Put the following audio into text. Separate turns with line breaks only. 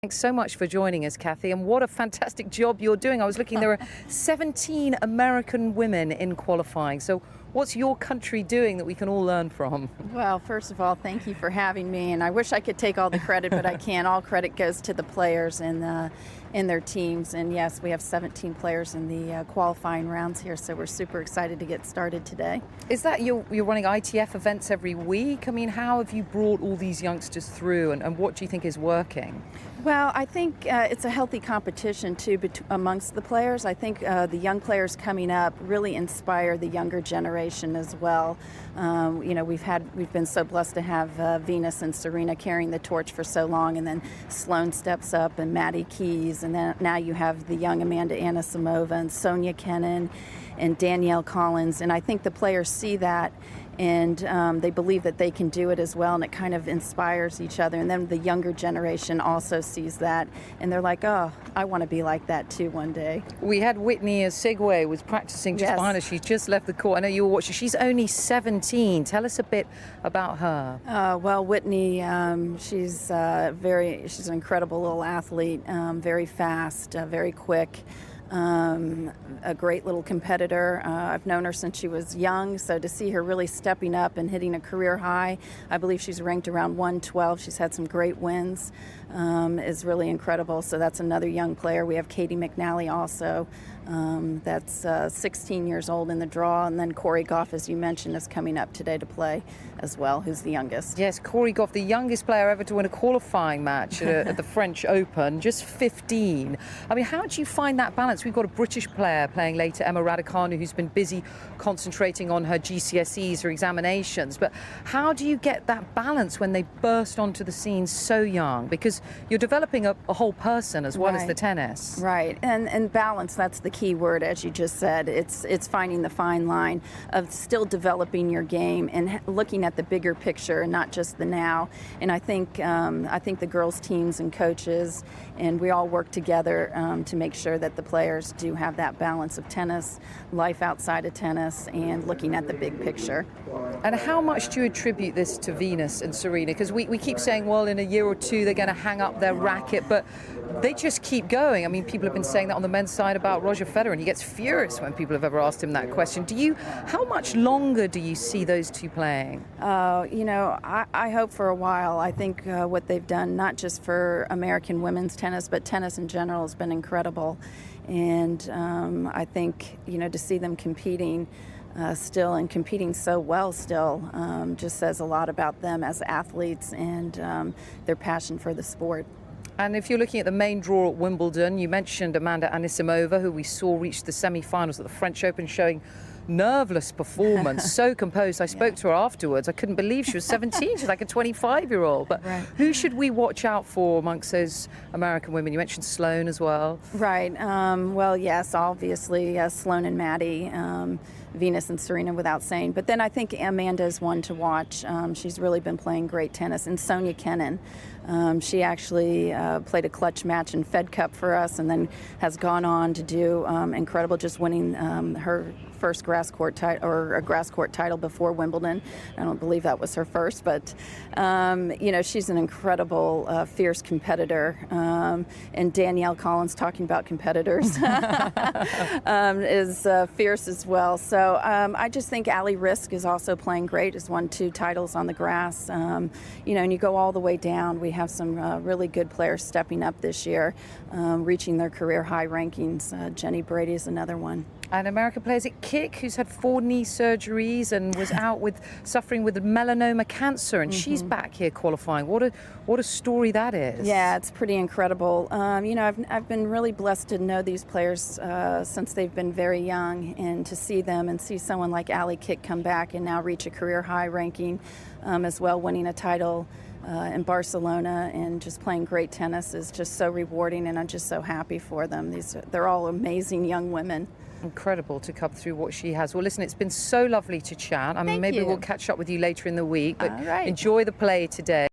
Thanks so much for joining us, Kathy, and what a fantastic job you're doing. I was looking, there are 17 American women in qualifying. So what's your country doing that we can all learn from?
Well, first of all, thank you for having me, and I wish I could take all the credit, but I can't. All credit goes to the players and in their teams, and yes, we have 17 players in the qualifying rounds here, so we're super excited to get started today.
Is that you're running ITF events every week? I mean, how have you brought all these youngsters through, and what do you think is working?
Well, I think it's a healthy competition too amongst the players. I think the young players coming up really inspire the younger generation as well. You know, we've been so blessed to have Venus and Serena carrying the torch for so long, and then Sloane steps up and Maddie Keys, and then now you have the young Amanda Anisimova and Sonia Kennan and Danielle Collins, and I think the players see that and they believe that they can do it as well, and it kind of inspires each other. And then the younger generation also sees that, and they're like, oh, I want to be like that too one day.
We had Whitney Sigwe was practicing just behind us. She just left the court. I know you were watching. She's only 17. Tell us a bit about her.
Well, Whitney, she's an incredible little athlete, very fast, very quick. A great little competitor. I've known her since she was young, so to see her really stepping up and hitting a career high, I believe she's ranked around 112. She's had some great wins, is really incredible. So that's another young player. We have Katie McNally also. That's 16 years old in the draw, and then Corey Goff, as you mentioned, is coming up today to play as well, who's the youngest.
Yes, Corey Goff, the youngest player ever to win a qualifying match at the French Open, just 15. I mean, how do you find that balance? We've got a British player playing later, Emma Raducanu, who's been busy concentrating on her GCSEs, her examinations, but how do you get that balance when they burst onto the scene so young? Because you're developing a whole person as well as the tennis.
Right, and balance, that's the key word, as you just said. It's finding the fine line of still developing your game and looking at the bigger picture and not just the now. And I think the girls' teams and coaches and we all work together to make sure that the players do have that balance of tennis, life outside of tennis, and looking at the big picture.
And how much do you attribute this to Venus and Serena? Because we keep saying, well, in a year or two they're going to hang up their racket, but they just keep going. I mean, people have been saying that on the men's side about Roger Federer, and he gets furious when people have ever asked him that question. How much longer do you see those two playing?
You know, I hope for a while. I think what they've done, not just for American women's tennis, but tennis in general, has been incredible. And I think, you know, to see them competing still and competing so well still just says a lot about them as athletes and their passion for the sport.
And if you're looking at the main draw at Wimbledon, you mentioned Amanda Anisimova, who we saw reach the semi-finals at the French Open, showing nerveless performance, so composed. I spoke to her afterwards. I couldn't believe she was 17. She's like a 25-year-old. But who should we watch out for amongst those American women? You mentioned Sloane as well.
Right. Well, yes, obviously, Sloane and Maddie, Venus and Serena, without saying. But then I think Amanda is one to watch. She's really been playing great tennis. And Sonia Kennan. She actually played a clutch match in Fed Cup for us, and then has gone on to do incredible, just winning her first grass court title before Wimbledon. I don't believe that was her first, but you know, she's an incredible, fierce competitor. And Danielle Collins, talking about competitors, is fierce as well. So I just think Ali Risk is also playing great. Has won 2 titles on the grass. You know, and you go all the way down. We have some really good players stepping up this year, reaching their career high rankings. Jenny Brady is another one.
And American players at Kick, who's had 4 knee surgeries and was out suffering with melanoma cancer, and she's back here qualifying. What a story that is.
Yeah, it's pretty incredible. You know, I've been really blessed to know these players since they've been very young, and to see them and see someone like Ali Kick come back and now reach a career high ranking as well, winning a title in Barcelona and just playing great tennis is just so rewarding, and I'm just so happy for them. They're all amazing young women.
Incredible to come through what she has. Well, listen, it's been so lovely to chat. I mean, maybe we'll catch up with you later in the week, but enjoy the play today.